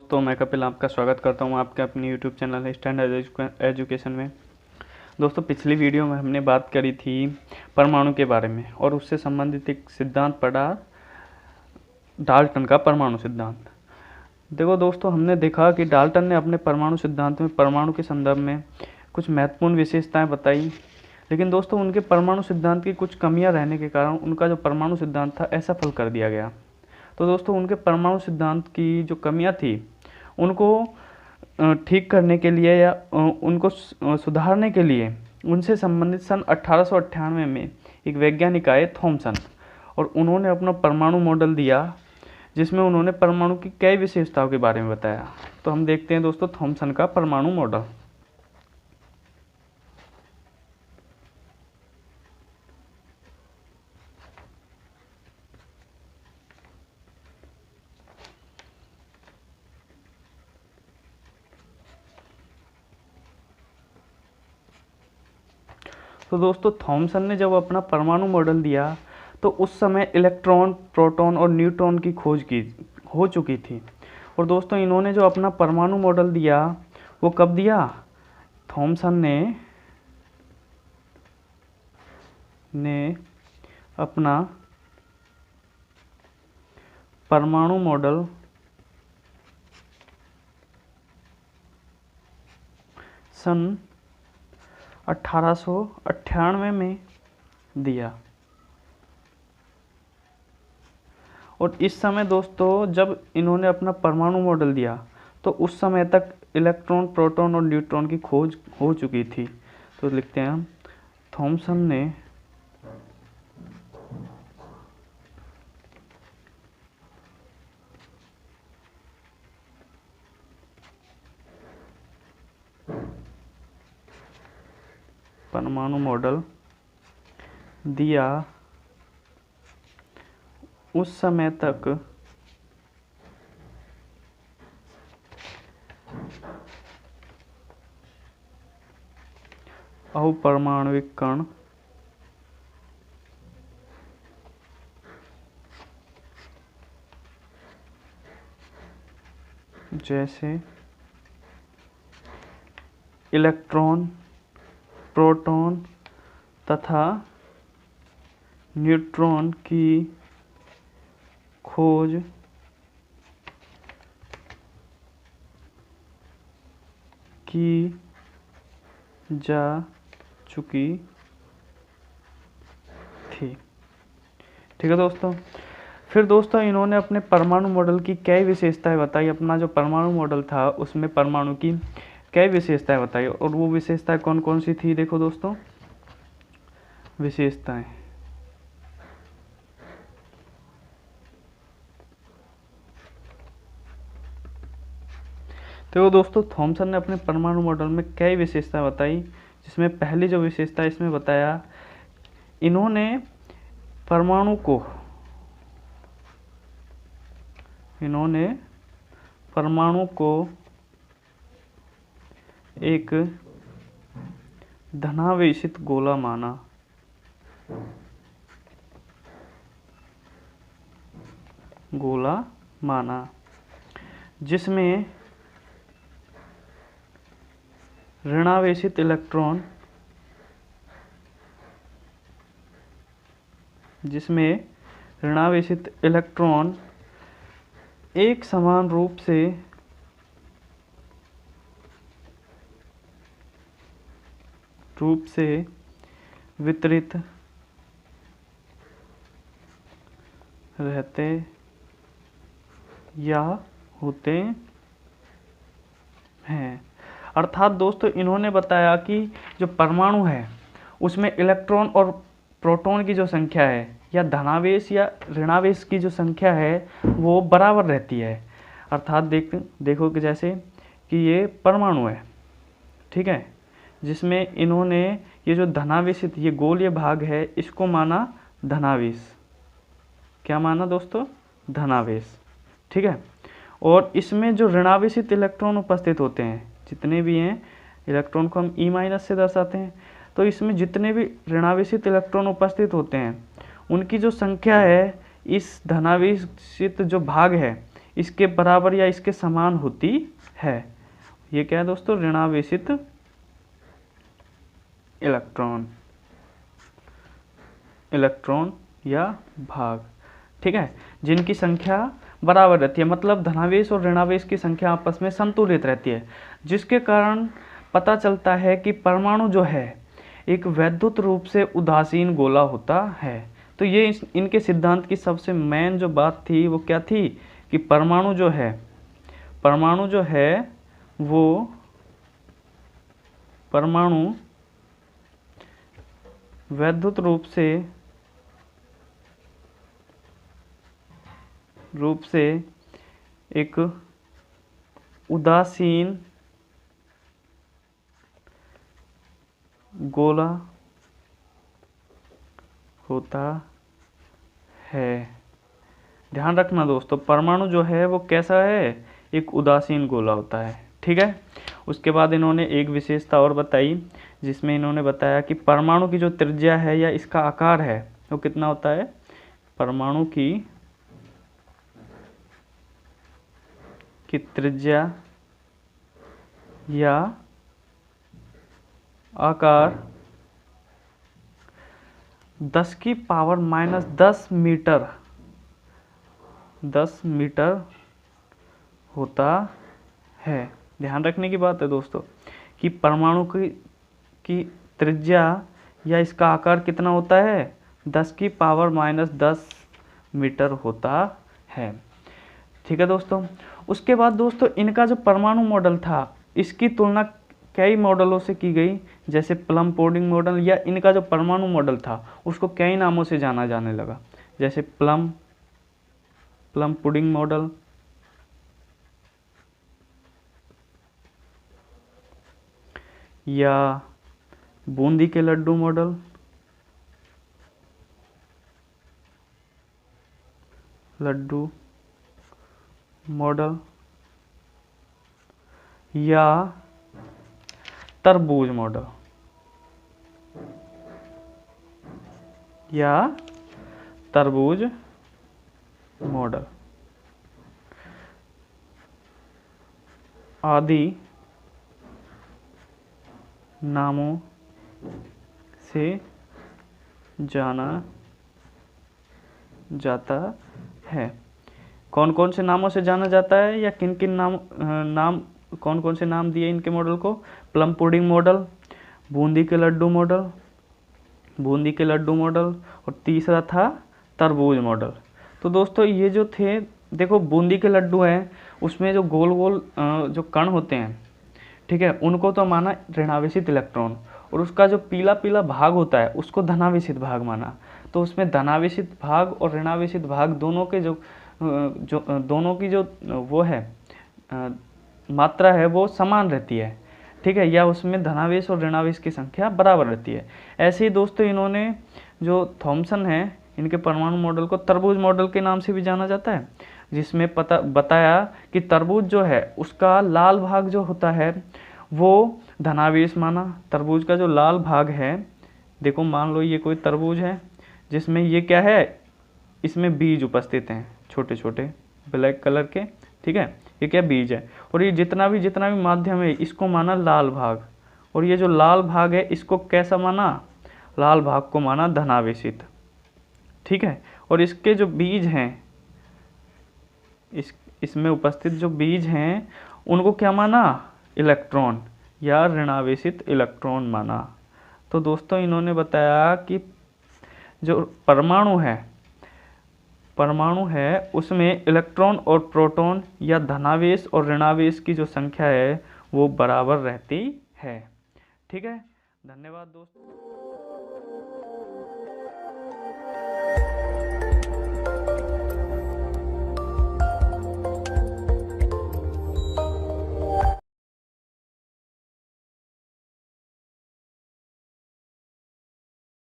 दोस्तों, मैं कपिल आपका स्वागत करता हूं आपके अपनी यूट्यूब चैनल स्टैंडर्ड एजुकेशन में। दोस्तों, पिछली वीडियो में हमने बात करी थी परमाणु के बारे में और उससे संबंधित एक सिद्धांत पढ़ा, डाल्टन का परमाणु सिद्धांत। देखो दोस्तों, हमने देखा कि डाल्टन ने अपने परमाणु सिद्धांत में परमाणु के संदर्भ में कुछ महत्वपूर्ण विशेषताएं बताई, लेकिन दोस्तों उनके परमाणु सिद्धांत की कुछ कमियां रहने के कारण उनका जो परमाणु सिद्धांत था असफल कर दिया गया। तो दोस्तों, उनके परमाणु सिद्धांत की जो कमियां थी उनको ठीक करने के लिए या उनको सुधारने के लिए उनसे संबंधित सन 1898 में एक वैज्ञानिक आए, थॉमसन, और उन्होंने अपना परमाणु मॉडल दिया जिसमें उन्होंने परमाणु की कई विशेषताओं के बारे में बताया। तो हम देखते हैं दोस्तों थॉमसन का परमाणु मॉडल। तो दोस्तों, थॉमसन ने जब अपना परमाणु मॉडल दिया तो उस समय इलेक्ट्रॉन, प्रोटॉन और न्यूट्रॉन की खोज हो चुकी थी। और दोस्तों, इन्होंने जो अपना परमाणु मॉडल दिया वो कब दिया? थॉमसन ने अपना परमाणु मॉडल सन 1898 में दिया। और इस समय दोस्तों जब इन्होंने अपना परमाणु मॉडल दिया तो उस समय तक इलेक्ट्रॉन, प्रोटॉन और न्यूट्रॉन की खोज हो चुकी थी। तो लिखते हैं हम, थॉमसन ने परमाणु मॉडल दिया उस समय तक अपरमाणविक कण जैसे इलेक्ट्रॉन, प्रोटॉन तथा न्यूट्रॉन की खोज की जा चुकी थी। ठीक है दोस्तों। फिर दोस्तों इन्होंने अपने परमाणु मॉडल की कई विशेषताएं बताई। अपना जो परमाणु मॉडल था उसमें परमाणु की कई विशेषताएं बताई, और वो विशेषताएं कौन कौन सी थी? देखो दोस्तों, विशेषताएं तो दोस्तों थॉमसन ने अपने परमाणु मॉडल में कई विशेषताएं बताई, जिसमें पहली जो विशेषता इसमें बताया, इन्होंने परमाणु को एक धनावेशित गोला माना जिसमें ऋणावेशित इलेक्ट्रॉन एक समान रूप से वितरित रहते या होते हैं। अर्थात दोस्तों इन्होंने बताया कि जो परमाणु है उसमें इलेक्ट्रॉन और प्रोटॉन की जो संख्या है या धनावेश या ऋणावेश की जो संख्या है वो बराबर रहती है। अर्थात देखो कि जैसे कि ये परमाणु है, ठीक है, जिसमें इन्होंने ये जो धनावेशित ये गोलीय भाग है इसको माना धनावेश। क्या माना दोस्तों? धनावेश। ठीक है। और इसमें जो ऋणावेशित इलेक्ट्रॉन उपस्थित होते हैं, जितने भी हैं, इलेक्ट्रॉन को हम E- से दर्शाते हैं, तो इसमें जितने भी ऋणावेशित इलेक्ट्रॉन उपस्थित होते हैं उनकी जो संख्या है इस धनावेशित जो भाग है इसके बराबर या इसके समान होती है। ये क्या है दोस्तों? ऋणावेशित इलेक्ट्रॉन या भाग, ठीक है, जिनकी संख्या बराबर रहती है, मतलब धनावेश और ऋणावेश की संख्या आपस में संतुलित रहती है, जिसके कारण पता चलता है कि परमाणु जो है एक वैद्युत रूप से उदासीन गोला होता है। तो ये इनके सिद्धांत की सबसे मेन जो बात थी वो क्या थी कि परमाणु जो है वो परमाणु वैद्युत रूप से एक उदासीन गोला होता है। ध्यान रखना दोस्तों, परमाणु जो है वो कैसा है? एक उदासीन गोला होता है, ठीक है। उसके बाद इन्होंने एक विशेषता और बताई, जिसमें इन्होंने बताया कि परमाणु की जो त्रिज्या है या इसका आकार है वो कितना होता है? परमाणु की त्रिज्या या आकार 10⁻⁻10 मीटर होता है। ध्यान रखने की बात है दोस्तों कि परमाणु की त्रिज्या या इसका आकार कितना होता है? 10⁻⁻10 मीटर होता है, ठीक है दोस्तों। उसके बाद दोस्तों इनका जो परमाणु मॉडल था इसकी तुलना कई मॉडलों से की गई, जैसे प्लम पुडिंग मॉडल, या इनका जो परमाणु मॉडल था उसको कई नामों से जाना जाने लगा, जैसे प्लम पुडिंग मॉडल, या बूंदी के लड्डू मॉडल, या तरबूज मॉडल, आदि नामों से जाना जाता है। कौन कौन से नामों से जाना जाता है या किन किन कौन कौन से नाम दिए इनके मॉडल को? प्लम पुडिंग मॉडल, बूंदी के लड्डू मॉडल, और तीसरा था तरबूज मॉडल। तो दोस्तों ये जो थे, देखो बूंदी के लड्डू हैं उसमें जो गोल गोल जो कण होते हैं, ठीक है, उनको तो माना ऋणावेशित इलेक्ट्रॉन, और उसका जो पीला पीला भाग होता है उसको धनावेशित भाग माना। तो उसमें धनावेशित भाग और ऋणावेशित भाग दोनों के दोनों की जो वो है मात्रा है वो समान रहती है, ठीक है, या उसमें धनावेश और ऋणावेश की संख्या बराबर रहती है। ऐसे ही दोस्तों इन्होंने जो थॉमसन है इनके परमाणु मॉडल को तरबूज मॉडल के नाम से भी जाना जाता है, जिसमें बताया कि तरबूज जो है उसका लाल भाग जो होता है वो धनावेश माना। तरबूज का जो लाल भाग है, देखो मान लो ये कोई तरबूज है जिसमें ये क्या है, इसमें बीज उपस्थित हैं छोटे छोटे ब्लैक कलर के, ठीक है, ये क्या बीज है, और ये जितना भी माध्यम है इसको माना लाल भाग, और ये जो लाल भाग है इसको कैसा माना? लाल भाग को माना धनावेशित, ठीक है। और इसके जो बीज हैं, इसमें उपस्थित जो बीज हैं उनको क्या माना? इलेक्ट्रॉन या ऋणावेशित इलेक्ट्रॉन माना। तो दोस्तों इन्होंने बताया कि जो परमाणु है उसमें इलेक्ट्रॉन और प्रोटॉन या धनावेश और ऋणावेश की जो संख्या है वो बराबर रहती है, ठीक है। धन्यवाद दोस्तों।